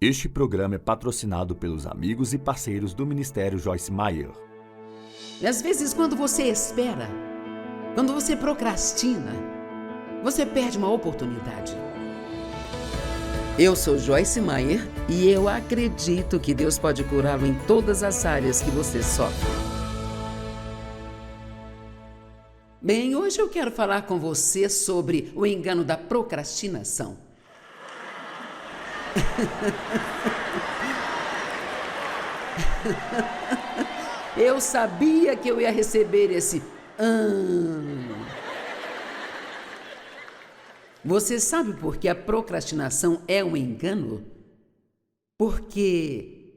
Este programa é patrocinado pelos amigos e parceiros do Ministério Joyce Meyer. E às vezes, quando você espera, quando você procrastina, você perde uma oportunidade. Eu sou Joyce Meyer e eu acredito que Deus pode curá-lo em todas as áreas que você sofre. Bem, hoje eu quero falar com você sobre o engano da procrastinação. Eu sabia que eu ia receber esse Você sabe por que a procrastinação é um engano? Porque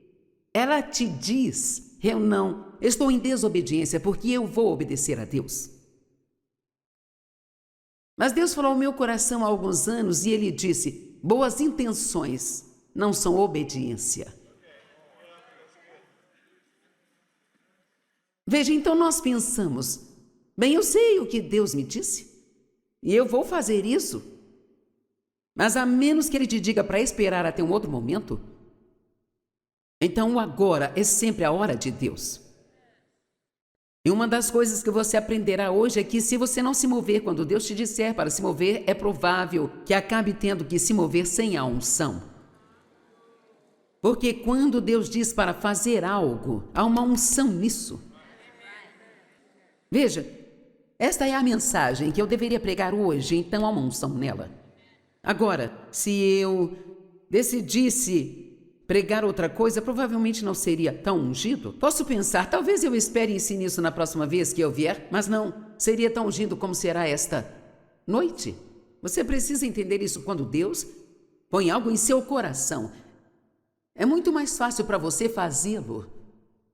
ela te diz, eu estou em desobediência porque eu vou obedecer a Deus. Mas Deus falou ao meu coração há alguns anos e Ele disse, boas intenções não são obediência. Veja, então nós pensamos, bem, eu sei o que Deus me disse e eu vou fazer isso, mas a menos que Ele te diga para esperar até um outro momento, então o agora é sempre a hora de Deus. E uma das coisas que você aprenderá hoje é que se você não se mover quando Deus te disser para se mover, é provável que acabe tendo que se mover sem a unção. Porque quando Deus diz para fazer algo, há uma unção nisso. Veja, esta é a mensagem que eu deveria pregar hoje, então há uma unção nela. Agora, se eu decidisse pregar outra coisa, provavelmente não seria tão ungido. Posso pensar, talvez eu espere e ensine isso na próxima vez que eu vier, mas não, seria tão ungido como será esta noite. Você precisa entender isso quando Deus põe algo em seu coração. É muito mais fácil para você fazê-lo.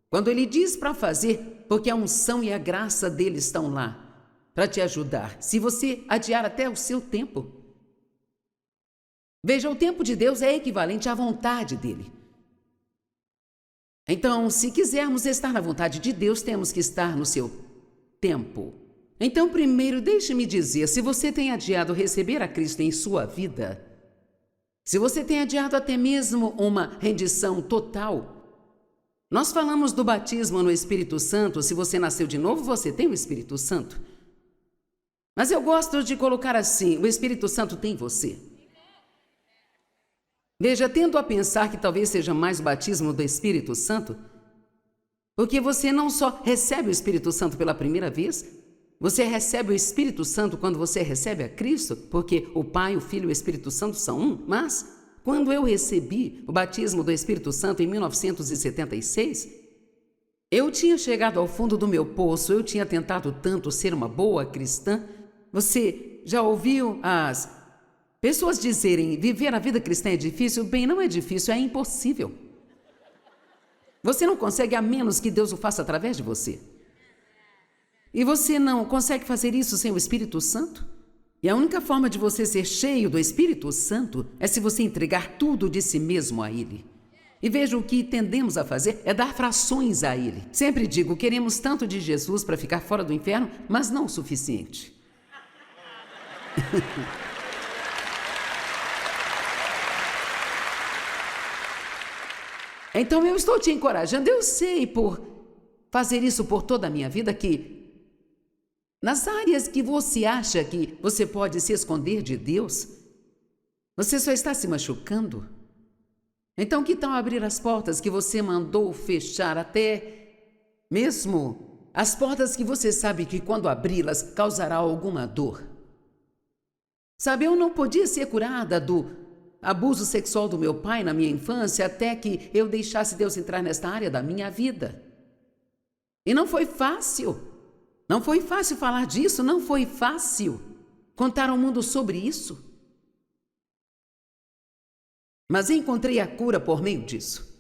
Quando Ele diz para fazer, porque a unção e a graça dele estão lá para te ajudar. Se você adiar até o seu tempo. Veja, o tempo de Deus é equivalente à vontade dele. Então, se quisermos estar na vontade de Deus, temos que estar no seu tempo. Então, primeiro, deixe-me dizer, se você tem adiado receber a Cristo em sua vida, se você tem adiado até mesmo uma rendição total, nós falamos do batismo no Espírito Santo, se você nasceu de novo, você tem o Espírito Santo. Mas eu gosto de colocar assim, o Espírito Santo tem você. Veja, tendo a pensar que talvez seja mais o batismo do Espírito Santo, porque você não só recebe o Espírito Santo pela primeira vez, você recebe o Espírito Santo quando você recebe a Cristo, porque o Pai, o Filho e o Espírito Santo são um, mas quando eu recebi o batismo do Espírito Santo em 1976, eu tinha chegado ao fundo do meu poço, eu tinha tentado tanto ser uma boa cristã. Você já ouviu as pessoas dizerem, viver a vida cristã é difícil? Bem, não é difícil, é impossível. Você não consegue a menos que Deus o faça através de você. E você não consegue fazer isso sem o Espírito Santo? E a única forma de você ser cheio do Espírito Santo é se você entregar tudo de si mesmo a Ele. E veja, o que tendemos a fazer é dar frações a Ele. Sempre digo, queremos tanto de Jesus para ficar fora do inferno, mas não o suficiente. Então eu estou te encorajando, eu sei por fazer isso por toda a minha vida que nas áreas que você acha que você pode se esconder de Deus, você só está se machucando. Então que tal abrir as portas que você mandou fechar, até mesmo as portas que você sabe que quando abri-las causará alguma dor? Sabe, eu não podia ser curada do abuso sexual do meu pai na minha infância até que eu deixasse Deus entrar nesta área da minha vida. E não foi fácil. Não foi fácil falar disso, não foi fácil contar ao mundo sobre isso. Mas encontrei a cura por meio disso.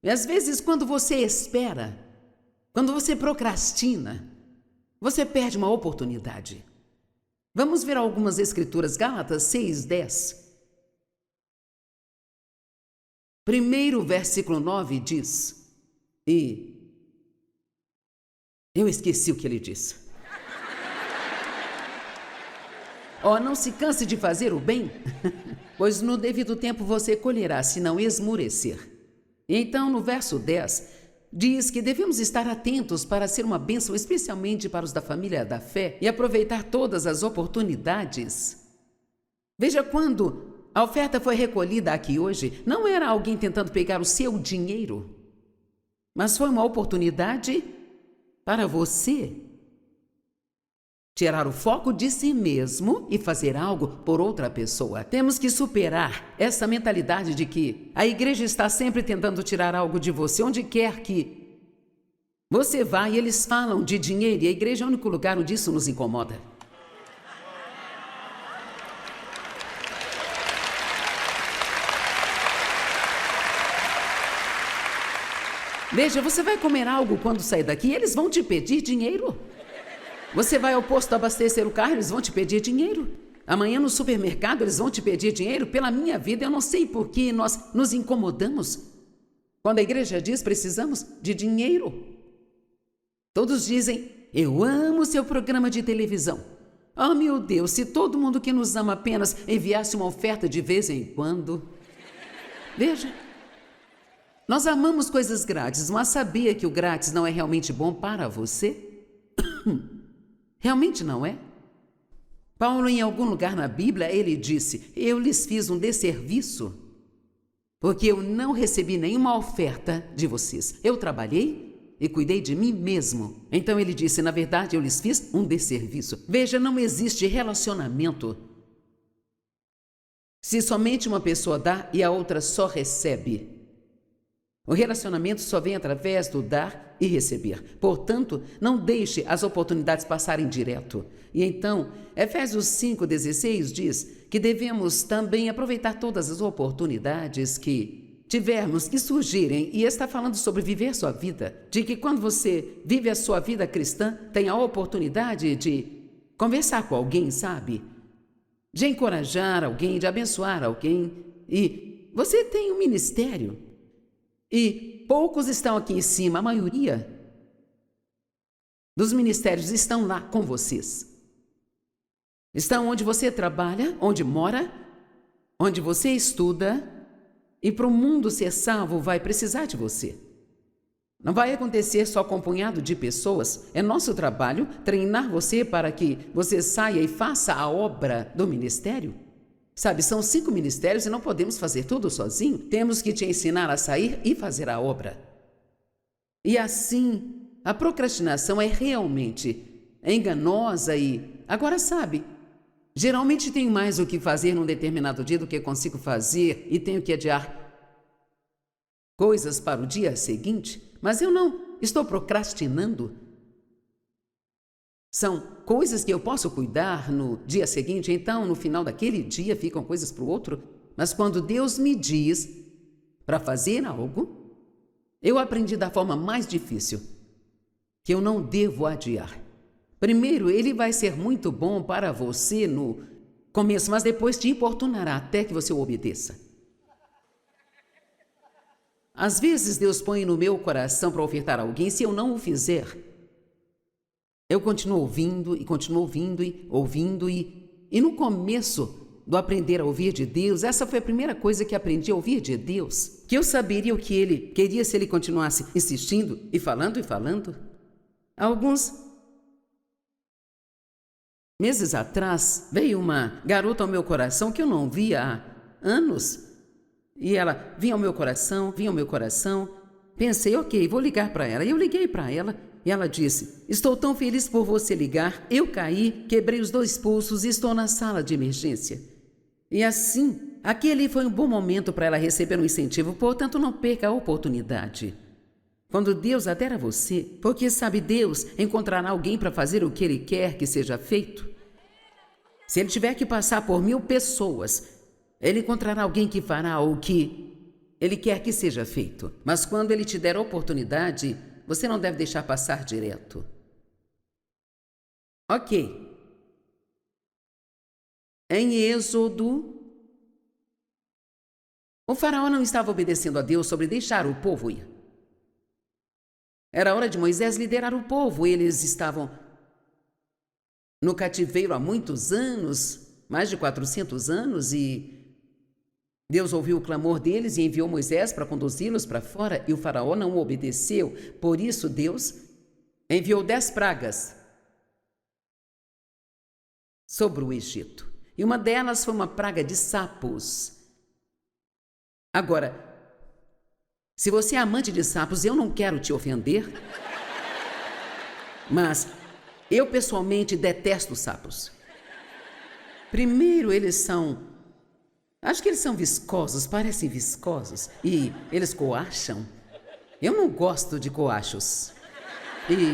E às vezes, quando você espera, quando você procrastina, você perde uma oportunidade. Vamos ver algumas escrituras. Gálatas 6:10. Primeiro versículo 9 diz, e eu esqueci o que ele diz. Ó, não se canse de fazer o bem, pois no devido tempo você colherá, se não esmurecer. Então, no verso 10, diz que devemos estar atentos para ser uma bênção, especialmente para os da família da fé, e aproveitar todas as oportunidades. Veja, quando a oferta foi recolhida aqui hoje, não era alguém tentando pegar o seu dinheiro, mas foi uma oportunidade para você tirar o foco de si mesmo e fazer algo por outra pessoa. Temos que superar essa mentalidade de que a igreja está sempre tentando tirar algo de você, onde quer que você vá, e eles falam de dinheiro, e a igreja é o único lugar onde isso nos incomoda. Veja, você vai comer algo quando sair daqui, e eles vão te pedir dinheiro. Você vai ao posto abastecer o carro, eles vão te pedir dinheiro. Amanhã no supermercado, eles vão te pedir dinheiro. Pela minha vida, eu não sei por que nós nos incomodamos quando a igreja diz precisamos de dinheiro. Todos dizem, eu amo seu programa de televisão. Oh, meu Deus, se todo mundo que nos ama apenas enviasse uma oferta de vez em quando. Veja, nós amamos coisas grátis, mas sabia que o grátis não é realmente bom para você? Realmente não é? Paulo, em algum lugar na Bíblia, ele disse, eu lhes fiz um desserviço, porque eu não recebi nenhuma oferta de vocês. Eu trabalhei e cuidei de mim mesmo. Então ele disse, na verdade, eu lhes fiz um desserviço. Veja, não existe relacionamento se somente uma pessoa dá e a outra só recebe. O relacionamento só vem através do dar e receber. Portanto, não deixe as oportunidades passarem direto. E então, Efésios 5,16 diz que devemos também aproveitar todas as oportunidades que tivermos que surgirem. E está falando sobre viver sua vida. De que quando você vive a sua vida cristã, tem a oportunidade de conversar com alguém, sabe? De encorajar alguém, de abençoar alguém. E você tem um ministério. E poucos estão aqui em cima, a maioria dos ministérios estão lá com vocês. Estão onde você trabalha, onde mora, onde você estuda, e para o mundo ser salvo vai precisar de você. Não vai acontecer só com um punhado de pessoas. É nosso trabalho treinar você para que você saia e faça a obra do ministério. Sabe, são 5 ministérios e não podemos fazer tudo sozinho. Temos que te ensinar a sair e fazer a obra. E assim, a procrastinação é realmente enganosa e... Agora sabe, geralmente tenho mais o que fazer num determinado dia do que consigo fazer e tenho que adiar coisas para o dia seguinte, mas eu não estou procrastinando. São coisas que eu posso cuidar no dia seguinte, então no final daquele dia ficam coisas para o outro. Mas quando Deus me diz para fazer algo, eu aprendi da forma mais difícil, que eu não devo adiar. Primeiro, ele vai ser muito bom para você no começo, mas depois te importunará até que você o obedeça. Às vezes Deus põe no meu coração para ofertar a alguém, se eu não o fizer, eu continuo ouvindo e no começo do aprender a ouvir de Deus, essa foi a primeira coisa que aprendi a ouvir de Deus, que eu saberia o que Ele queria se Ele continuasse insistindo e falando. Alguns meses atrás, veio uma garota ao meu coração que eu não via há anos, e ela vinha ao meu coração, pensei, ok, vou ligar para ela, e eu liguei para ela, e ela disse, estou tão feliz por você ligar, eu caí, quebrei os 2 pulsos e estou na sala de emergência. E assim, aquele foi um bom momento para ela receber um incentivo, portanto não perca a oportunidade. Quando Deus adera a você, porque sabe, Deus encontrará alguém para fazer o que Ele quer que seja feito. Se Ele tiver que passar por 1000 pessoas, Ele encontrará alguém que fará o que Ele quer que seja feito. Mas quando Ele te der a oportunidade, você não deve deixar passar direto. Ok. Em Êxodo, o faraó não estava obedecendo a Deus sobre deixar o povo ir. Era hora de Moisés liderar o povo. Eles estavam no cativeiro há muitos anos. mais de 400 anos, e Deus ouviu o clamor deles e enviou Moisés para conduzi-los para fora, e o faraó não obedeceu. Por isso Deus enviou 10 pragas sobre o Egito. E uma delas foi uma praga de sapos. Agora, se você é amante de sapos, eu não quero te ofender, mas eu pessoalmente detesto sapos. Primeiro, acho que eles são viscosos, parecem viscosos, e eles coacham. Eu não gosto de coachos. E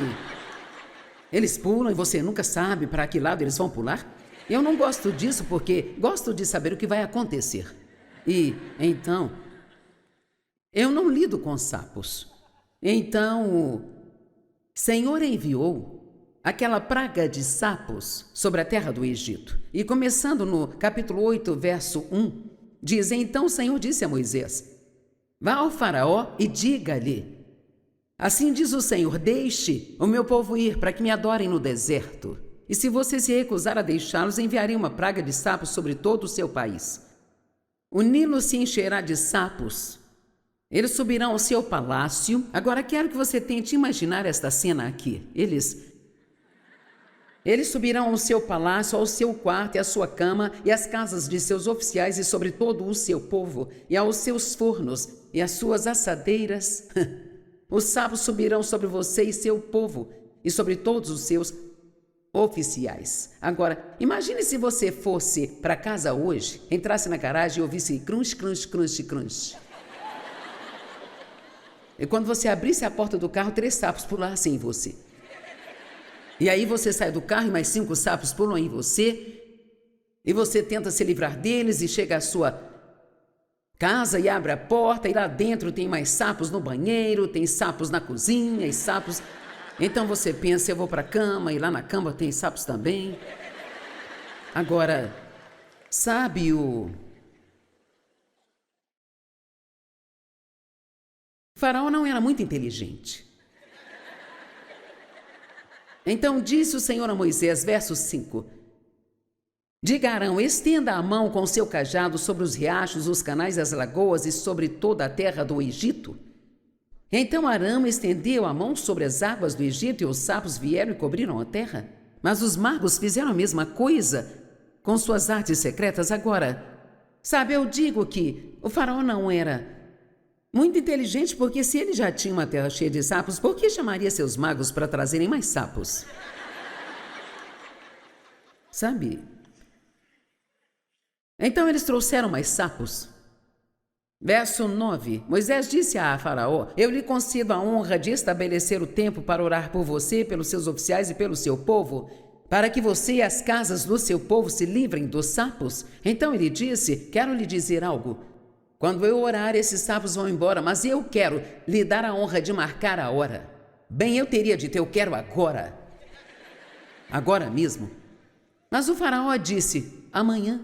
eles pulam e você nunca sabe para que lado eles vão pular. Eu não gosto disso porque gosto de saber o que vai acontecer. E então, eu não lido com sapos. Então, o Senhor enviou aquela praga de sapos sobre a terra do Egito. E começando no capítulo 8, verso 1, diz: Então o Senhor disse a Moisés: Vá ao faraó e diga-lhe: Assim diz o Senhor, deixe o meu povo ir para que me adorem no deserto. E se você se recusar a deixá-los, enviarei uma praga de sapos sobre todo o seu país. O Nilo se encherá de sapos. Eles subirão ao seu palácio. Agora quero que você tente imaginar esta cena aqui. Eles subirão ao seu palácio, ao seu quarto e à sua cama, e às casas de seus oficiais e sobre todo o seu povo, e aos seus fornos e às suas assadeiras. Os sapos subirão sobre você e seu povo, e sobre todos os seus oficiais. Agora, imagine se você fosse para casa hoje, entrasse na garagem e ouvisse crunch, crunch, crunch, crunch. E quando você abrisse a porta do carro, 3 sapos pulassem em você. E aí você sai do carro e mais 5 sapos pulam em você, e você tenta se livrar deles e chega à sua casa e abre a porta, e lá dentro tem mais sapos no banheiro, tem sapos na cozinha e sapos. Então você pensa, eu vou para a cama, e lá na cama tem sapos também. Agora, sabe o faraó não era muito inteligente. Então disse o Senhor a Moisés, verso 5: Diga a Arão, estenda a mão com seu cajado sobre os riachos, os canais, as lagoas e sobre toda a terra do Egito. Então Arão estendeu a mão sobre as águas do Egito, e os sapos vieram e cobriram a terra. Mas os magos fizeram a mesma coisa com suas artes secretas. Agora, sabe, eu digo que o faraó não era muito inteligente, porque se ele já tinha uma terra cheia de sapos, por que chamaria seus magos para trazerem mais sapos? Sabe? Então eles trouxeram mais sapos. Verso 9. Moisés disse a Faraó: Eu lhe concedo a honra de estabelecer o tempo para orar por você, pelos seus oficiais e pelo seu povo, para que você e as casas do seu povo se livrem dos sapos. Então ele disse: Quero lhe dizer algo. Quando eu orar, esses sapos vão embora, mas eu quero lhe dar a honra de marcar a hora. Bem, eu teria dito: Eu quero agora. Agora mesmo. Mas o faraó disse: Amanhã.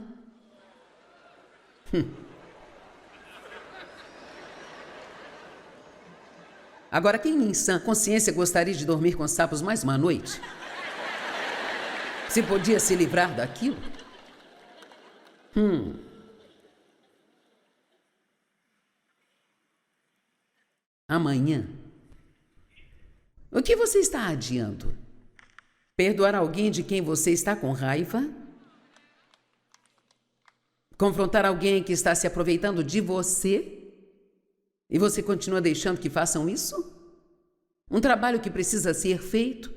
Agora, quem em sã consciência gostaria de dormir com sapos mais uma noite? Se podia se livrar daquilo? Amanhã. O que você está adiando? Perdoar alguém de quem você está com raiva? Confrontar alguém que está se aproveitando de você? E você continua deixando que façam isso? Um trabalho que precisa ser feito?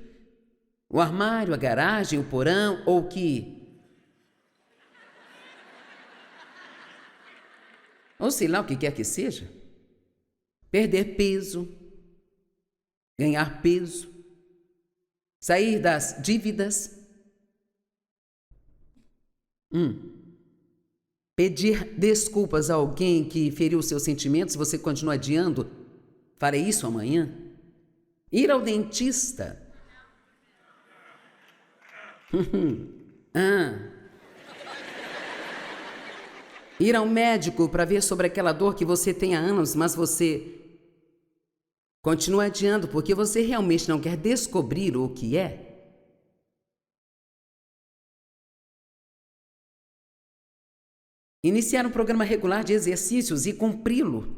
O armário, a garagem, o porão, ou sei lá o que quer que seja. Perder peso, ganhar peso, sair das dívidas. Pedir desculpas a alguém que feriu seus sentimentos, você continua adiando. Farei isso amanhã. Ir ao dentista. Ir ao médico para ver sobre aquela dor que você tem há anos, mas você continua adiando porque você realmente não quer descobrir o que é. Iniciar um programa regular de exercícios e cumpri-lo.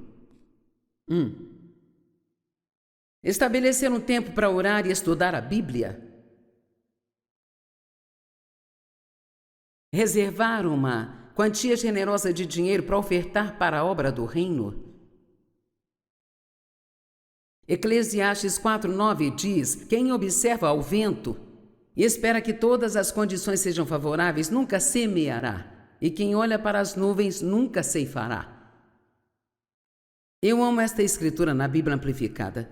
Estabelecer um tempo para orar e estudar a Bíblia. Reservar uma quantia generosa de dinheiro para ofertar para a obra do reino. Eclesiastes 4:9 diz: quem observa ao vento e espera que todas as condições sejam favoráveis nunca semeará, e quem olha para as nuvens nunca ceifará. Eu amo esta escritura na Bíblia Amplificada.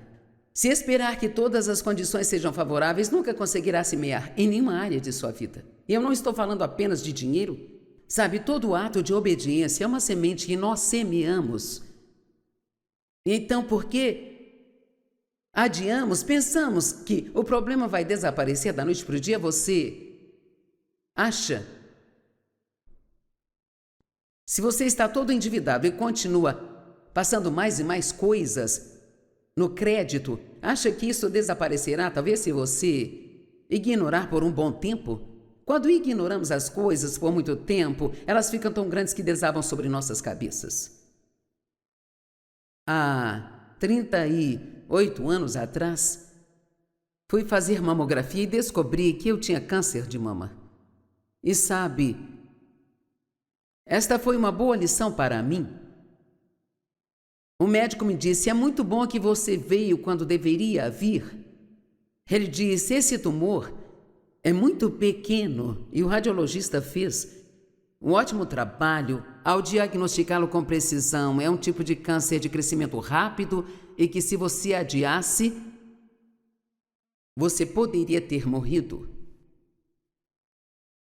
Se esperar que todas as condições sejam favoráveis, nunca conseguirá semear em nenhuma área de sua vida. E eu não estou falando apenas de dinheiro. Sabe, todo ato de obediência é uma semente que nós semeamos. Então, por que adiamos, pensamos que o problema vai desaparecer da noite para o dia? Você acha? Se você está todo endividado e continua passando mais e mais coisas no crédito, acha que isso desaparecerá? Talvez se você ignorar por um bom tempo. Quando ignoramos as coisas por muito tempo, elas ficam tão grandes que desabam sobre nossas cabeças. Há 38 anos atrás, fui fazer mamografia e descobri que eu tinha câncer de mama. E sabe, esta foi uma boa lição para mim. O médico me disse: é muito bom que você veio quando deveria vir. Ele disse: esse tumor é muito pequeno, e o radiologista fez um ótimo trabalho ao diagnosticá-lo com precisão. É um tipo de câncer de crescimento rápido e que, se você adiasse, você poderia ter morrido.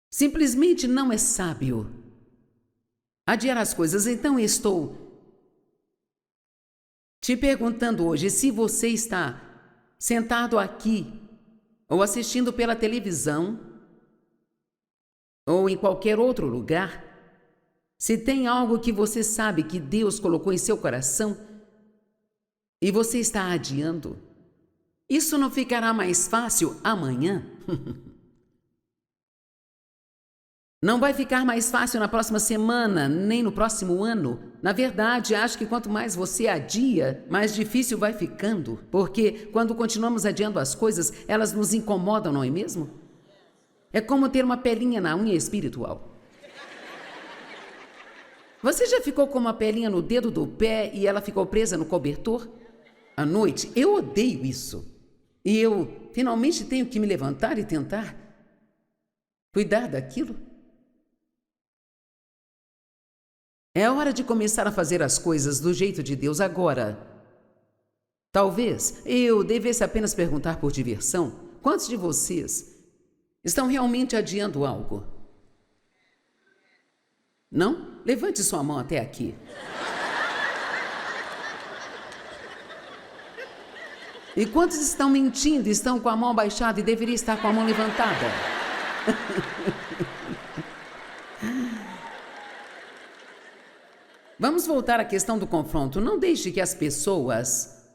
Simplesmente não é sábio adiar as coisas. Então estou te perguntando hoje, se você está sentado aqui ou assistindo pela televisão ou em qualquer outro lugar, se tem algo que você sabe que Deus colocou em seu coração e você está adiando, isso não ficará mais fácil amanhã? Não vai ficar mais fácil na próxima semana, nem no próximo ano. Na verdade, acho que quanto mais você adia, mais difícil vai ficando. Porque quando continuamos adiando as coisas, elas nos incomodam, não é mesmo? É como ter uma pelinha na unha espiritual. Você já ficou com uma pelinha no dedo do pé e ela ficou presa no cobertor? À noite, eu odeio isso. E eu finalmente tenho que me levantar e tentar cuidar daquilo. É hora de começar a fazer as coisas do jeito de Deus agora. Talvez eu devesse apenas perguntar por diversão: quantos de vocês estão realmente adiando algo? Não? Levante sua mão até aqui. E quantos estão mentindo, estão com a mão abaixada e deveriam estar com a mão levantada? Vamos voltar à questão do confronto. Não deixe que as pessoas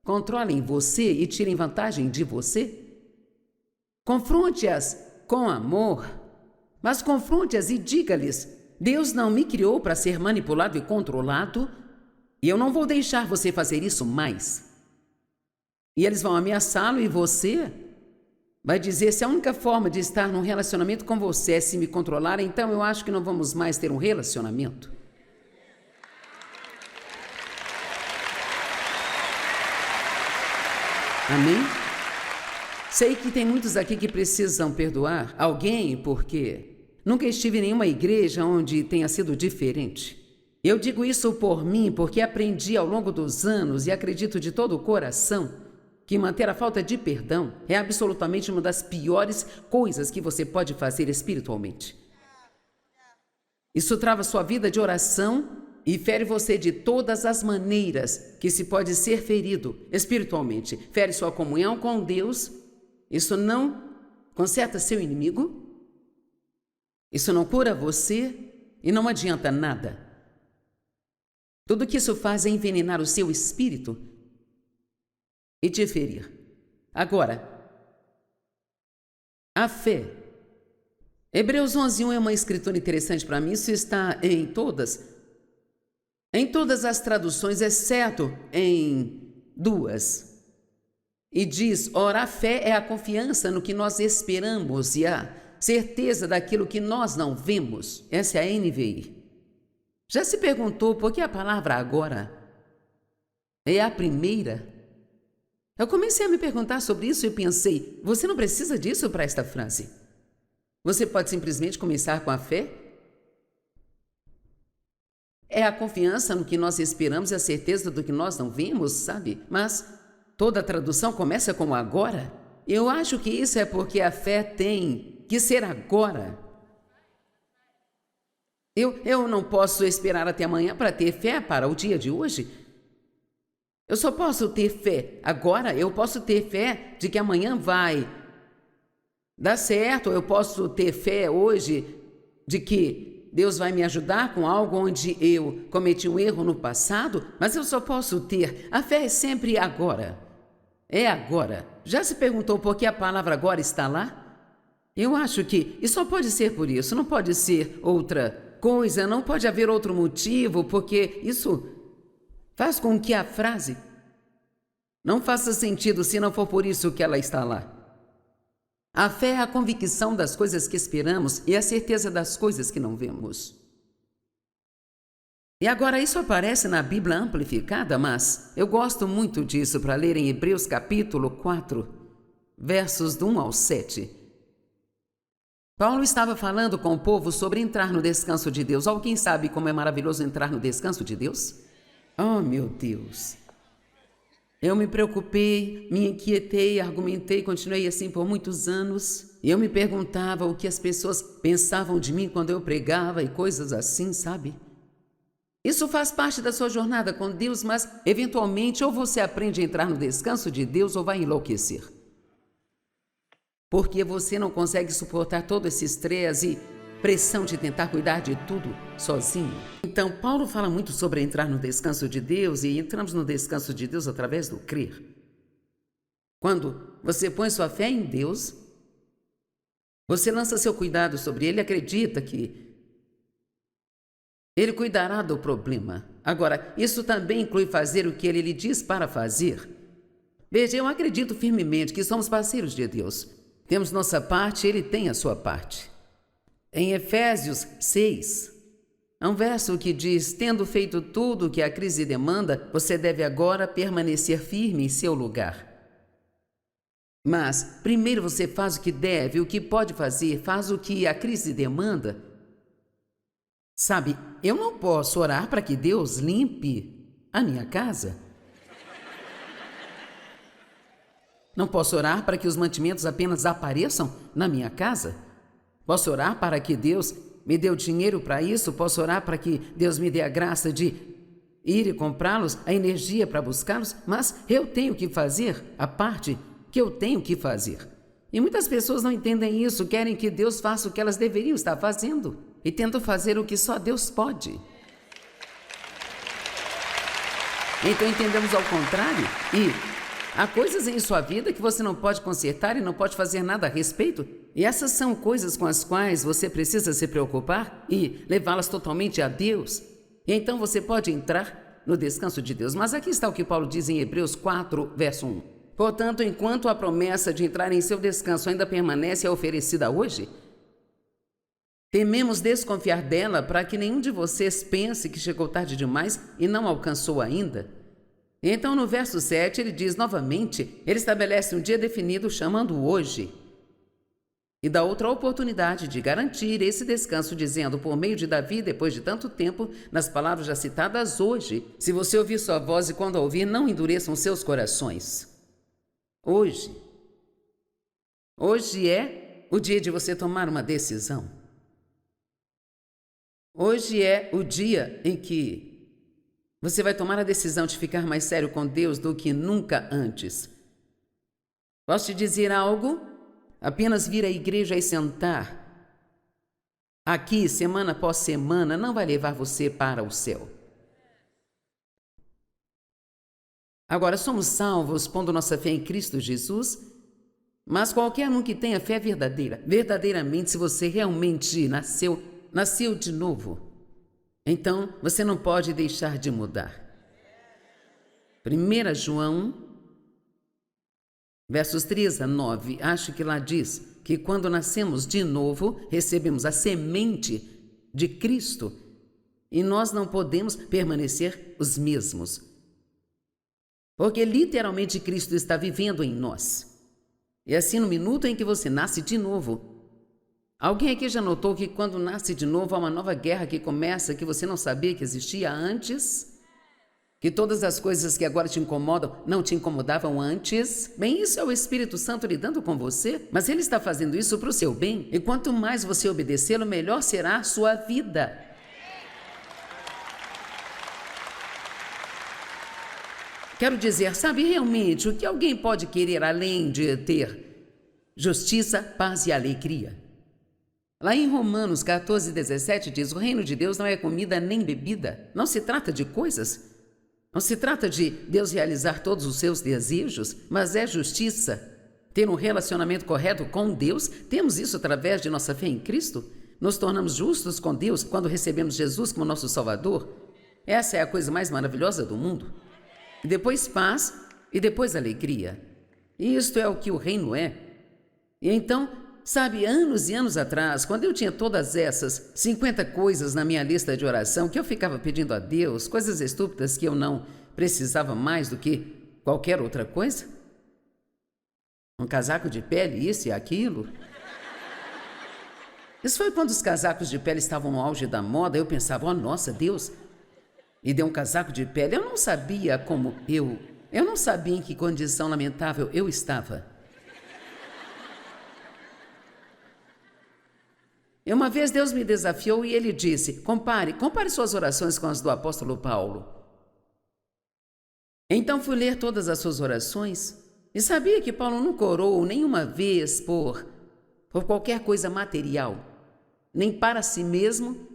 controlem você e tirem vantagem de você. Confronte-as com amor, mas confronte-as e diga-lhes: Deus não me criou para ser manipulado e controlado, e eu não vou deixar você fazer isso mais. E eles vão ameaçá-lo e você vai dizer: se a única forma de estar num relacionamento com você é se me controlar, então eu acho que não vamos mais ter um relacionamento. Amém? Sei que tem muitos aqui que precisam perdoar alguém porque nunca estive em nenhuma igreja onde tenha sido diferente. Eu digo isso por mim porque aprendi ao longo dos anos e acredito de todo o coração que manter a falta de perdão é absolutamente uma das piores coisas que você pode fazer espiritualmente. Isso trava sua vida de oração e fere você de todas as maneiras que se pode ser ferido espiritualmente. Fere sua comunhão com Deus. Isso não conserta seu inimigo. Isso não cura você e não adianta nada. Tudo que isso faz é envenenar o seu espírito e te ferir. Agora, a fé Hebreus 11:1 é uma escritura interessante para mim. Isso está em todas as traduções, exceto em duas. E diz: ora, a fé é a confiança no que nós esperamos e a certeza daquilo que nós não vemos. Essa é a NVI. Já se perguntou por que a palavra agora é a primeira? Eu comecei a me perguntar sobre isso e pensei, você não precisa disso para esta frase. Você pode simplesmente começar com a fé. É a confiança no que nós esperamos e a certeza do que nós não vemos, sabe? Mas toda a tradução começa com agora. Eu acho que isso é porque a fé tem que ser agora. Eu não posso esperar até amanhã para ter fé para o dia de hoje. Eu só posso ter fé agora. Eu posso ter fé de que amanhã vai dar certo. Eu posso ter fé hoje de que Deus vai me ajudar com algo onde eu cometi um erro no passado, mas eu só posso ter. A fé é sempre agora. É agora. Já se perguntou por que a palavra agora está lá? Eu acho que isso só pode ser por isso, não pode ser outra coisa, não pode haver outro motivo, porque isso faz com que a frase não faça sentido se não for por isso que ela está lá. A fé é a convicção das coisas que esperamos e a certeza das coisas que não vemos. E agora isso aparece na Bíblia amplificada, mas eu gosto muito disso para ler em Hebreus capítulo 4, versos do 1 ao 7. Paulo estava falando com o povo sobre entrar no descanso de Deus. Alguém sabe como é maravilhoso entrar no descanso de Deus? Oh, meu Deus! Eu me preocupei, me inquietei, argumentei, continuei assim por muitos anos. E eu me perguntava o que as pessoas pensavam de mim quando eu pregava e coisas assim, sabe? Isso faz parte da sua jornada com Deus, mas eventualmente ou você aprende a entrar no descanso de Deus ou vai enlouquecer. Porque você não consegue suportar todo esse estresse e pressão de tentar cuidar de tudo sozinho. Então, Paulo fala muito sobre entrar no descanso de Deus e entramos no descanso de Deus através do crer. Quando você põe sua fé em Deus, você lança seu cuidado sobre Ele e acredita que Ele cuidará do problema. Agora, isso também inclui fazer o que Ele lhe diz para fazer. Veja, eu acredito firmemente que somos parceiros de Deus. Temos nossa parte, Ele tem a sua parte. Em Efésios 6, há um verso que diz: tendo feito tudo o que a crise demanda, você deve agora permanecer firme em seu lugar. Mas, primeiro você faz o que deve, o que pode fazer, faz o que a crise demanda. Sabe, eu não posso orar para que Deus limpe a minha casa. Não posso orar para que os mantimentos apenas apareçam na minha casa. Posso orar para que Deus me dê o dinheiro para isso. Posso orar para que Deus me dê a graça de ir e comprá-los, a energia para buscá-los. Mas eu tenho que fazer a parte que eu tenho que fazer. E muitas pessoas não entendem isso, querem que Deus faça o que elas deveriam estar fazendo e tentam fazer o que só Deus pode. Então entendemos ao contrário e há coisas em sua vida que você não pode consertar e não pode fazer nada a respeito. E essas são coisas com as quais você precisa se preocupar e levá-las totalmente a Deus. E então você pode entrar no descanso de Deus. Mas aqui está o que Paulo diz em Hebreus 4, verso 1. Portanto, enquanto a promessa de entrar em seu descanso ainda permanece oferecida hoje, tememos desconfiar dela para que nenhum de vocês pense que chegou tarde demais e não alcançou ainda. Então, no verso 7, ele diz novamente, ele estabelece um dia definido, chamando hoje, e dá outra oportunidade de garantir esse descanso, dizendo, por meio de Davi, depois de tanto tempo, nas palavras já citadas hoje, se você ouvir sua voz e quando a ouvir, não endureçam seus corações. Hoje é o dia de você tomar uma decisão. Hoje é o dia em que você vai tomar a decisão de ficar mais sério com Deus do que nunca antes. Posso te dizer algo? Apenas vir à igreja e sentar aqui, semana após semana, não vai levar você para o céu. Agora, somos salvos pondo nossa fé em Cristo Jesus Mas qualquer um que tenha fé verdadeira, verdadeiramente, se você realmente nasceu de novo, então você não pode deixar de mudar. 1 João, versos 3 a 9, acho que lá diz que quando nascemos de novo, recebemos a semente de Cristo e nós não podemos permanecer os mesmos. Porque literalmente Cristo está vivendo em nós. E assim, no minuto em que você nasce de novo, alguém aqui já notou que quando nasce de novo há uma nova guerra que começa que você não sabia que existia antes? Que todas as coisas que agora te incomodam não te incomodavam antes? Bem, isso é o Espírito Santo lidando com você, mas ele está fazendo isso para o seu bem. E quanto mais você obedecê-lo, melhor será a sua vida. Quero dizer, sabe realmente o que alguém pode querer além de ter justiça, paz e alegria? Lá em Romanos 14:17 diz: o reino de Deus não é comida nem bebida. Não se trata de coisas. Não se trata de Deus realizar todos os seus desejos, mas é justiça. Ter um relacionamento correto com Deus, temos isso através de nossa fé em Cristo. Nos tornamos justos com Deus quando recebemos Jesus como nosso Salvador. Essa é a coisa mais maravilhosa do mundo. E depois paz, e depois alegria. E isto é o que o reino é. E então, sabe, anos e anos atrás, quando eu tinha todas essas 50 coisas na minha lista de oração, que eu ficava pedindo a Deus, coisas estúpidas que eu não precisava mais do que qualquer outra coisa. Um casaco de pele, isso e aquilo. Isso foi quando os casacos de pele estavam no auge da moda, eu pensava, oh, nossa, Deus, me deu um casaco de pele. Eu não sabia como eu não sabia em que condição lamentável eu estava. E uma vez Deus me desafiou e ele disse, compare suas orações com as do apóstolo Paulo. Então fui ler todas as suas orações e sabia que Paulo nunca orou nenhuma vez por qualquer coisa material, nem para si mesmo,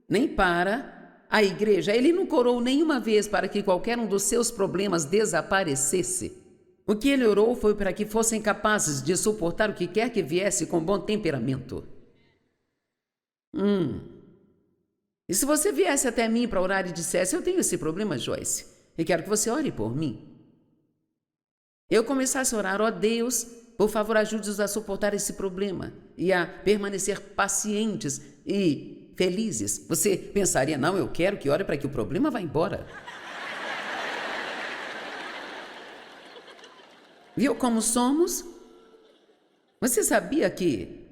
nem para a igreja. Ele nunca orou nenhuma vez para que qualquer um dos seus problemas desaparecesse. O que ele orou foi para que fossem capazes de suportar o que quer que viesse com bom temperamento. E se você viesse até mim para orar e dissesse, eu tenho esse problema, Joyce, e quero que você ore por mim. Eu começasse a orar, ó Deus, por favor, ajude-os a suportar esse problema e a permanecer pacientes e felizes. Você pensaria, não, eu quero que ore para que o problema vá embora. Viu como somos? Você sabia que...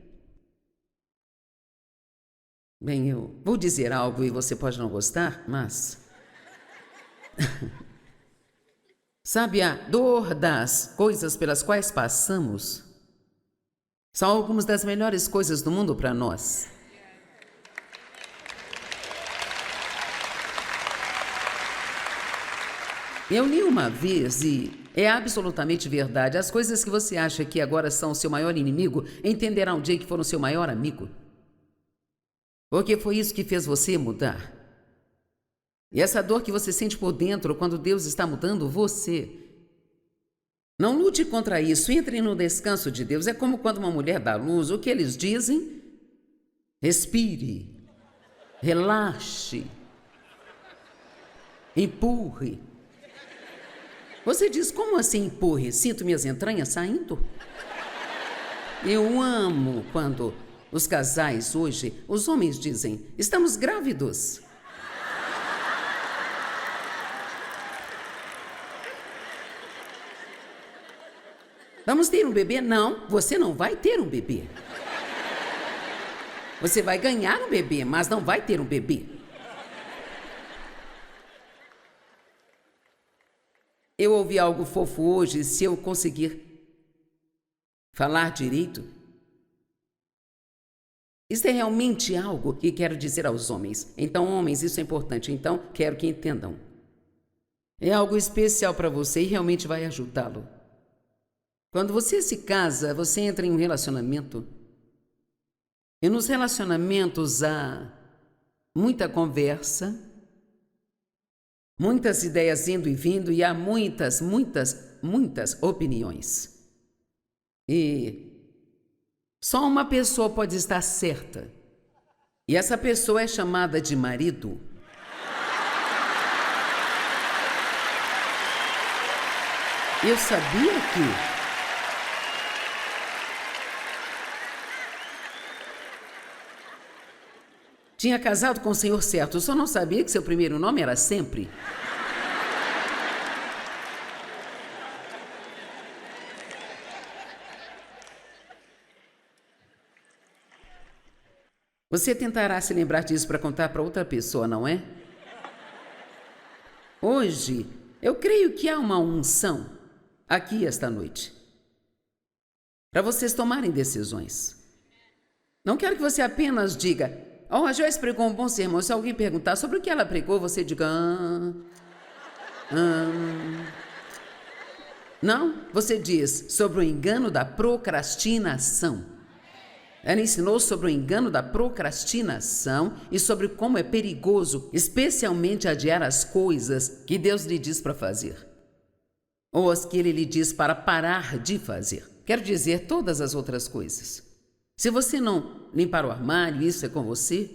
Bem, eu vou dizer algo e você pode não gostar, mas... Sabe, a dor das coisas pelas quais passamos são algumas das melhores coisas do mundo para nós. Eu li uma vez e é absolutamente verdade. As coisas que você acha que agora são o seu maior inimigo, entenderá um dia que foram seu maior amigo. Porque foi isso que fez você mudar. E essa dor que você sente por dentro quando Deus está mudando você. Não lute contra isso, entre no descanso de Deus. É como quando uma mulher dá luz, o que eles dizem? Respire, relaxe, empurre. Você diz, como assim empurre? Sinto minhas entranhas saindo? Eu amo quando os casais hoje, os homens dizem, estamos grávidos. Vamos ter um bebê? Não, você não vai ter um bebê. Você vai ganhar um bebê, mas não vai ter um bebê. Eu ouvi algo fofo hoje, se eu conseguir falar direito. Isso é realmente algo que quero dizer aos homens. Então, homens, isso é importante. Então, quero que entendam. É algo especial para você e realmente vai ajudá-lo. Quando você se casa, você entra em um relacionamento. E nos relacionamentos há muita conversa, muitas ideias indo e vindo e há muitas opiniões. E só uma pessoa pode estar certa. E essa pessoa é chamada de marido. Eu sabia que tinha casado com o senhor certo, eu só não sabia que seu primeiro nome era Sempre. Você tentará se lembrar disso para contar para outra pessoa, não é? Hoje, eu creio que há uma unção aqui esta noite para vocês tomarem decisões. Não quero que você apenas diga: "Oh, a Joyce pregou um bom sermão." Se alguém perguntar sobre o que ela pregou, você diga: Não, você diz sobre o engano da procrastinação. Ela ensinou sobre o engano da procrastinação e sobre como é perigoso, especialmente adiar as coisas que Deus lhe diz para fazer, ou as que Ele lhe diz para parar de fazer. Quero dizer, todas as outras coisas. Se você não limpar o armário, isso é com você.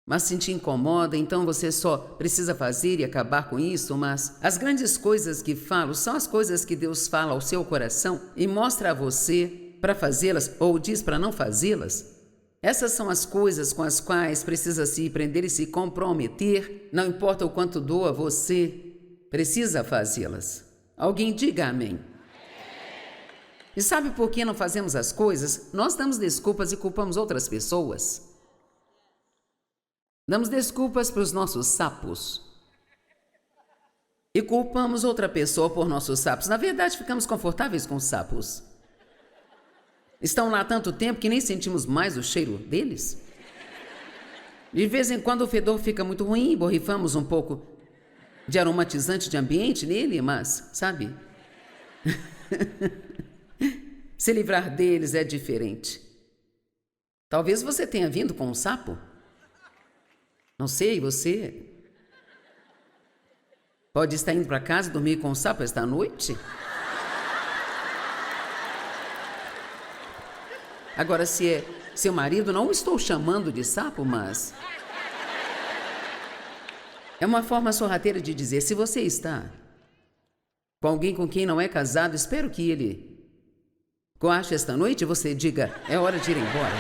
Mas se te incomoda, então você só precisa fazer e acabar com isso. Mas as grandes coisas que falo são as coisas que Deus fala ao seu coração e mostra a você para fazê-las ou diz para não fazê-las. Essas são as coisas com as quais precisa se prender e se comprometer. Não importa o quanto doa, você precisa fazê-las. Alguém diga amém. E sabe por que não fazemos as coisas? Nós damos desculpas e culpamos outras pessoas. Damos desculpas para os nossos sapos. E culpamos outra pessoa por nossos sapos. Na verdade, ficamos confortáveis com os sapos. Estão lá há tanto tempo que nem sentimos mais o cheiro deles. De vez em quando o fedor fica muito ruim, borrifamos um pouco de aromatizante de ambiente nele, mas, sabe? Se livrar deles é diferente. Talvez você tenha vindo com um sapo. Não sei, você pode estar indo para casa dormir com um sapo esta noite? Agora, se é seu marido, não estou chamando de sapo, mas é uma forma sorrateira de dizer: se você está com alguém com quem não é casado, espero que ele coache esta noite e você diga: é hora de ir embora.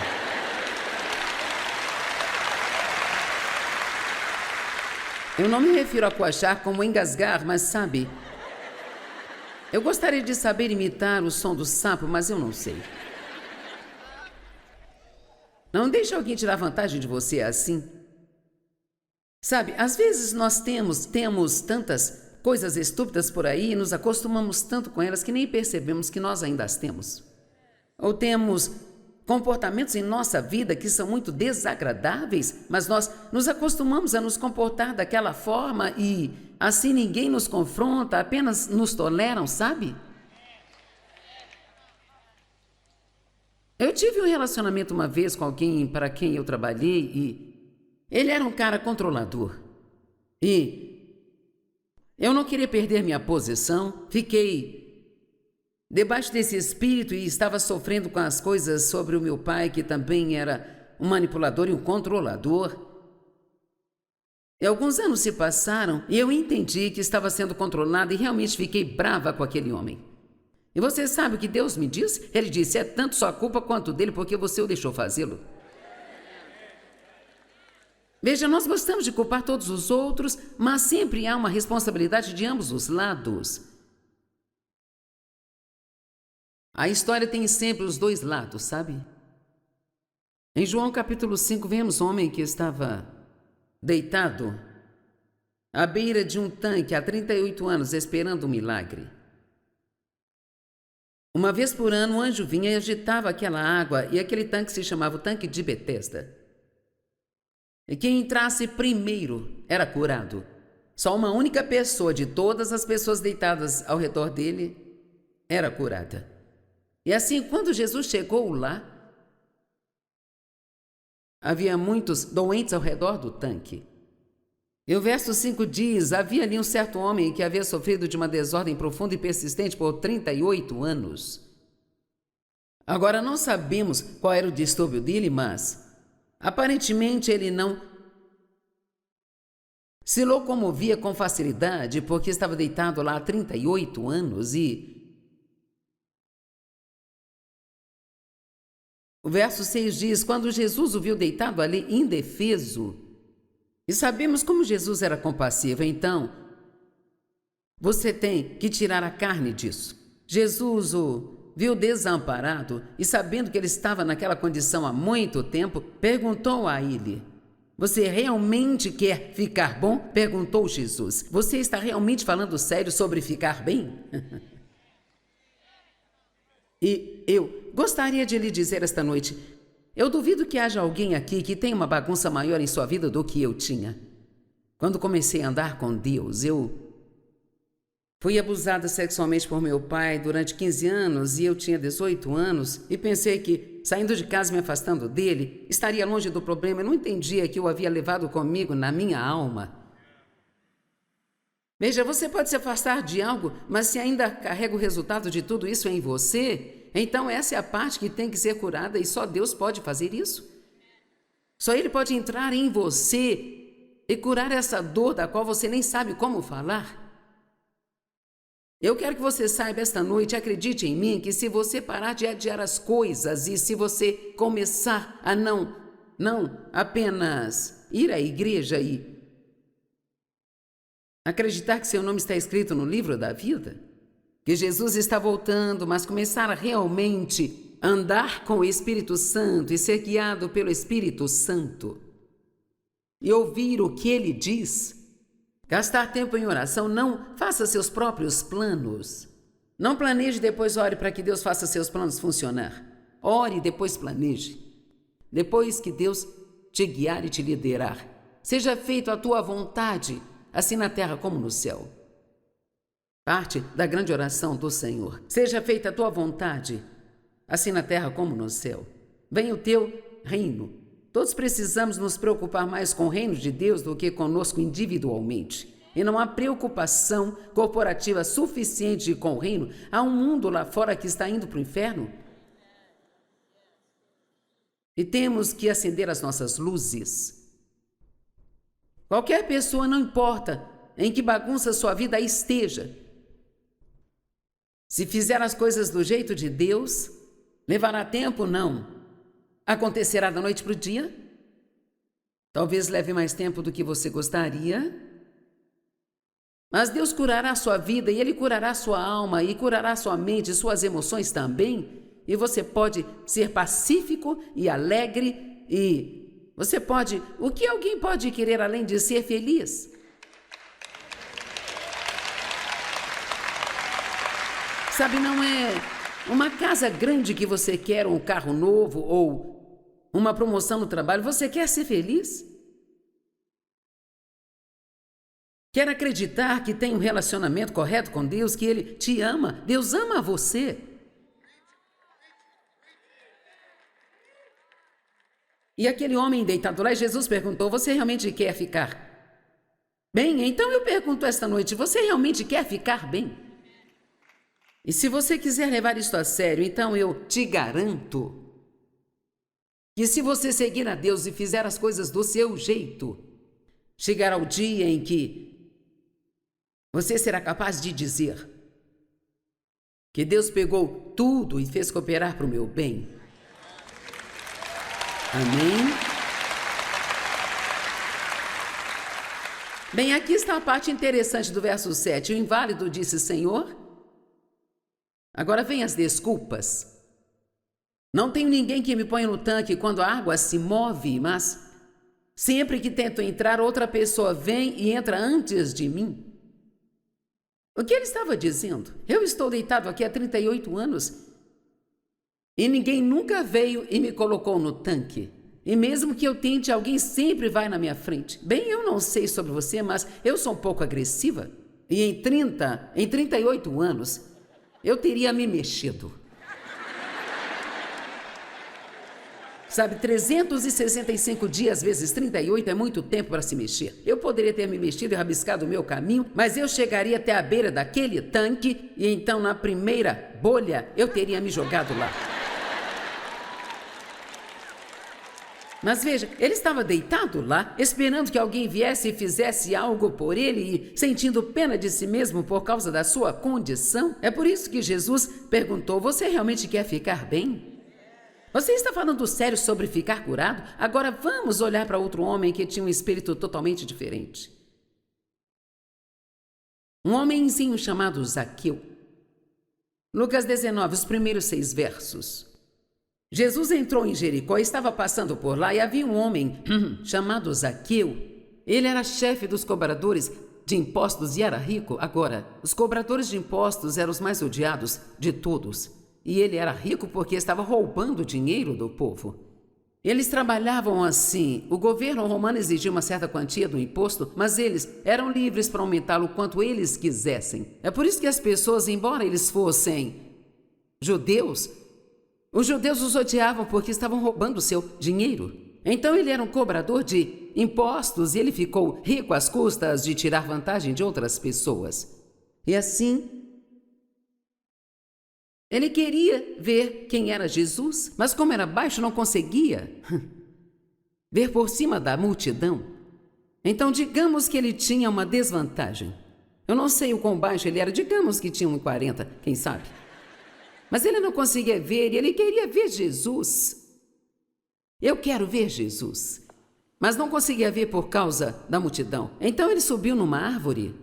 Eu não me refiro a coachar como engasgar, mas sabe, eu gostaria de saber imitar o som do sapo, mas eu não sei. Não deixe alguém tirar vantagem de você assim. Sabe, às vezes nós temos tantas coisas estúpidas por aí e nos acostumamos tanto com elas que nem percebemos que nós ainda as temos. Ou temos comportamentos em nossa vida que são muito desagradáveis, mas nós nos acostumamos a nos comportar daquela forma e assim ninguém nos confronta, apenas nos toleram, sabe? Eu tive um relacionamento uma vez com alguém para quem eu trabalhei e ele era um cara controlador. E eu não queria perder minha posição, fiquei debaixo desse espírito e estava sofrendo com as coisas sobre o meu pai, que também era um manipulador e um controlador. E alguns anos se passaram e eu entendi que estava sendo controlada e realmente fiquei brava com aquele homem. E você sabe o que Deus me disse? Ele disse: é tanto sua culpa quanto dele, porque você o deixou fazê-lo. Veja, nós gostamos de culpar todos os outros, mas sempre há uma responsabilidade de ambos os lados. A história tem sempre os dois lados, sabe? Em João capítulo 5, vemos um homem que estava deitado à beira de um tanque há 38 anos, esperando um milagre. Uma vez por ano, um anjo vinha e agitava aquela água, e aquele tanque se chamava o tanque de Betesda. E quem entrasse primeiro era curado. Só uma única pessoa de todas as pessoas deitadas ao redor dele era curada. E assim, quando Jesus chegou lá, havia muitos doentes ao redor do tanque. E o verso 5 diz: havia ali um certo homem que havia sofrido de uma desordem profunda e persistente por 38 anos. Agora, não sabemos qual era o distúrbio dele, mas aparentemente ele não se locomovia com facilidade porque estava deitado lá há 38 anos o verso 6 diz: quando Jesus o viu deitado ali indefeso, e sabemos como Jesus era compassivo, então você tem que tirar a carne disso. Jesus o viu desamparado e, sabendo que ele estava naquela condição há muito tempo, perguntou a ele: você realmente quer ficar bom? Perguntou Jesus. Você está realmente falando sério sobre ficar bem? E eu gostaria de lhe dizer esta noite, eu duvido que haja alguém aqui que tenha uma bagunça maior em sua vida do que eu tinha. Quando comecei a andar com Deus, eu fui abusada sexualmente por meu pai durante 15 anos e eu tinha 18 anos e pensei que, saindo de casa e me afastando dele, estaria longe do problema. Eu não entendia que eu havia levado comigo na minha alma. Veja, você pode se afastar de algo, mas se ainda carrega o resultado de tudo isso em você, então essa é a parte que tem que ser curada e só Deus pode fazer isso. Só Ele pode entrar em você e curar essa dor da qual você nem sabe como falar. Eu quero que você saiba esta noite, acredite em mim, que se você parar de adiar as coisas e se você começar a não apenas ir à igreja e acreditar que seu nome está escrito no livro da vida, que Jesus está voltando, mas começar a realmente andar com o Espírito Santo e ser guiado pelo Espírito Santo e ouvir o que ele diz, gastar tempo em oração, não faça seus próprios planos. Não planeje e depois ore para que Deus faça seus planos funcionar. Ore e depois planeje. Depois que Deus te guiar e te liderar, seja feita a tua vontade, assim na terra como no céu. Parte da grande oração do Senhor. Seja feita a tua vontade, assim na terra como no céu. Venha o teu reino. Todos precisamos nos preocupar mais com o reino de Deus do que conosco individualmente. E não há preocupação corporativa suficiente com o reino. Há um mundo lá fora que está indo para o inferno. E temos que acender as nossas luzes. Qualquer pessoa, não importa em que bagunça sua vida esteja, se fizer as coisas do jeito de Deus, levará tempo? Não. Acontecerá da noite para o dia? Talvez leve mais tempo do que você gostaria. Mas Deus curará a sua vida e Ele curará a sua alma e curará a sua mente e suas emoções também. E você pode ser pacífico e alegre e você pode... O que alguém pode querer além de ser feliz? Sabe, não é uma casa grande que você quer, um carro novo ou uma promoção no trabalho. Você quer ser feliz? Quer acreditar que tem um relacionamento correto com Deus, que Ele te ama? Deus ama você. E aquele homem deitado lá, Jesus perguntou: você realmente quer ficar bem? Então eu pergunto esta noite: você realmente quer ficar bem? E se você quiser levar isto a sério, então eu te garanto que se você seguir a Deus e fizer as coisas do seu jeito, chegará o dia em que você será capaz de dizer que Deus pegou tudo e fez cooperar para o meu bem. Amém? Bem, aqui está a parte interessante do verso 7. O inválido disse: Senhor, agora vem as desculpas. Não tenho ninguém que me ponha no tanque quando a água se move, mas sempre que tento entrar, outra pessoa vem e entra antes de mim. O que ele estava dizendo? Eu estou deitado aqui há 38 anos e ninguém nunca veio e me colocou no tanque. E mesmo que eu tente, alguém sempre vai na minha frente. Bem, eu não sei sobre você, mas eu sou um pouco agressiva. E em 38 anos, eu teria me mexido. Sabe, 365 dias vezes 38 é muito tempo para se mexer. Eu poderia ter me mexido e rabiscado o meu caminho, mas eu chegaria até a beira daquele tanque e então na primeira bolha eu teria me jogado lá. Mas veja, ele estava deitado lá, esperando que alguém viesse e fizesse algo por ele e sentindo pena de si mesmo por causa da sua condição. É por isso que Jesus perguntou: você realmente quer ficar bem? Você está falando sério sobre ficar curado? Agora vamos olhar para outro homem que tinha um espírito totalmente diferente. Um homenzinho chamado Zaqueu. Lucas 19, os primeiros 6 versos. Jesus entrou em Jericó e estava passando por lá e havia um homem chamado Zaqueu. Ele era chefe dos cobradores de impostos e era rico. Agora, os cobradores de impostos eram os mais odiados de todos. E ele era rico porque estava roubando dinheiro do povo. Eles trabalhavam assim. O governo romano exigia uma certa quantia do imposto, mas eles eram livres para aumentá-lo quanto eles quisessem. É por isso que as pessoas, embora eles fossem judeus, os judeus os odiavam porque estavam roubando seu dinheiro. Então ele era um cobrador de impostos e ele ficou rico às custas de tirar vantagem de outras pessoas. E assim, ele queria ver quem era Jesus, mas como era baixo não conseguia ver por cima da multidão. Então digamos que ele tinha uma desvantagem. Eu não sei o quão baixo ele era, digamos que tinha 1,40, quem sabe. Mas ele não conseguia ver e ele queria ver Jesus. Eu quero ver Jesus. Mas não conseguia ver por causa da multidão. Então ele subiu numa árvore.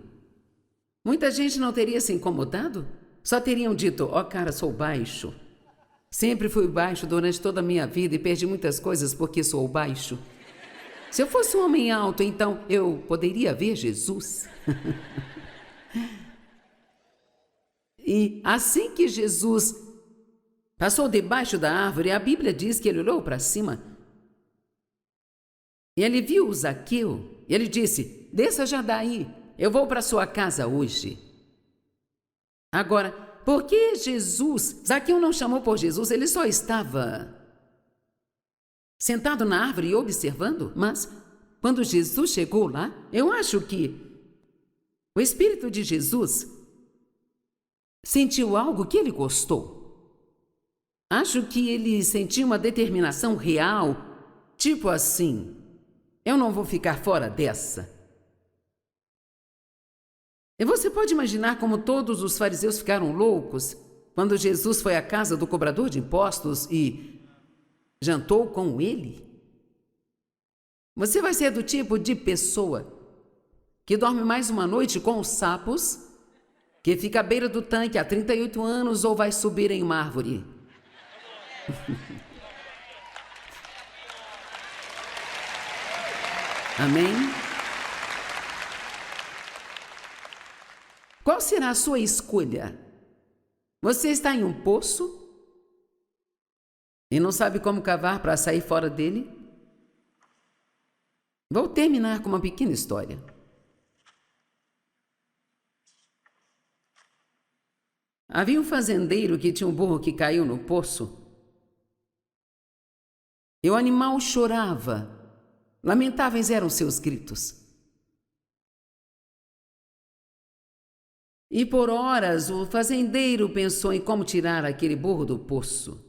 Muita gente não teria se incomodado? Só teriam dito: ó, cara, sou baixo. Sempre fui baixo durante toda a minha vida e perdi muitas coisas porque sou baixo. Se eu fosse um homem alto, então eu poderia ver Jesus. E assim que Jesus passou debaixo da árvore, a Bíblia diz que ele olhou para cima e ele viu o Zaqueu. E ele disse: desça já daí, eu vou para sua casa hoje. Agora, por que Jesus? Zaqueu não chamou por Jesus, ele só estava sentado na árvore e observando. Mas quando Jesus chegou lá, eu acho que o Espírito de Jesus sentiu algo que ele gostou. Acho que ele sentiu uma determinação real, tipo assim: eu não vou ficar fora dessa. E você pode imaginar como todos os fariseus ficaram loucos quando Jesus foi à casa do cobrador de impostos e jantou com ele? Você vai ser do tipo de pessoa que dorme mais uma noite com os sapos, que fica à beira do tanque há 38 anos ou vai subir em uma árvore? Amém? Qual será a sua escolha? Você está em um poço e não sabe como cavar para sair fora dele? Vou terminar com uma pequena história. Havia um fazendeiro que tinha um burro que caiu no poço. E o animal chorava. Lamentáveis eram seus gritos. E por horas o fazendeiro pensou em como tirar aquele burro do poço.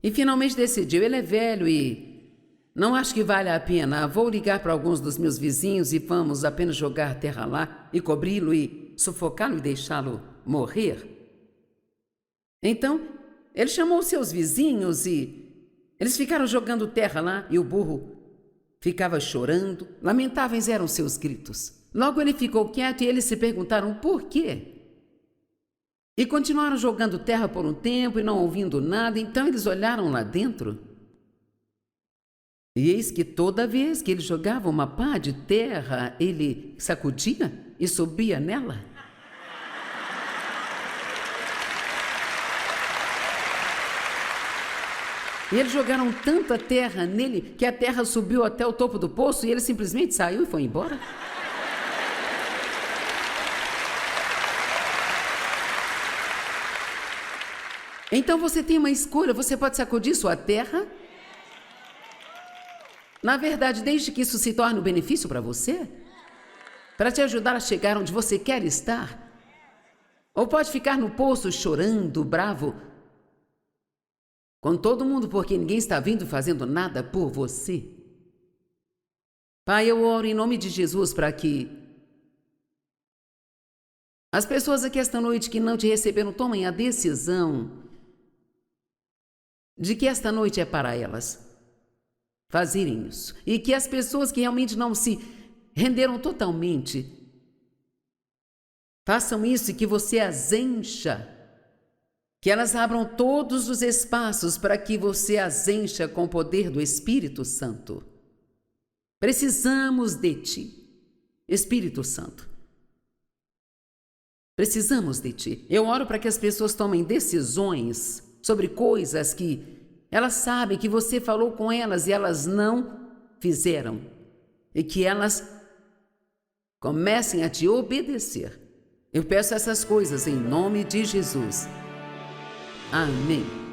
E finalmente decidiu: ele é velho e não acho que vale a pena. Vou ligar para alguns dos meus vizinhos e vamos apenas jogar terra lá e cobri-lo e sufocá-lo e deixá-lo morrer. Então, ele chamou seus vizinhos e eles ficaram jogando terra lá e o burro ficava chorando. Lamentáveis eram seus gritos. Logo ele ficou quieto e eles se perguntaram por quê. E continuaram jogando terra por um tempo e não ouvindo nada. Então eles olharam lá dentro. E eis que toda vez que ele jogava uma pá de terra, ele sacudia e subia nela. E eles jogaram tanta terra nele que a terra subiu até o topo do poço e ele simplesmente saiu e foi embora. Então você tem uma escolha: você pode sacudir sua terra Na verdade, desde que isso se torne um benefício para você, para te ajudar a chegar onde você quer estar. Ou pode ficar no poço chorando, bravo, com todo mundo porque ninguém está vindo fazendo nada por você. Pai, eu oro em nome de Jesus para que as pessoas aqui esta noite que não te receberam tomem a decisão de que esta noite é para elas fazerem isso. E que as pessoas que realmente não se renderam totalmente façam isso e que você as encha. Que elas abram todos os espaços para que você as encha com o poder do Espírito Santo. Precisamos de ti, Espírito Santo. Precisamos de ti. Eu oro para que as pessoas tomem decisões sobre coisas que elas sabem que você falou com elas e elas não fizeram. E que elas comecem a te obedecer. Eu peço essas coisas em nome de Jesus. Amém.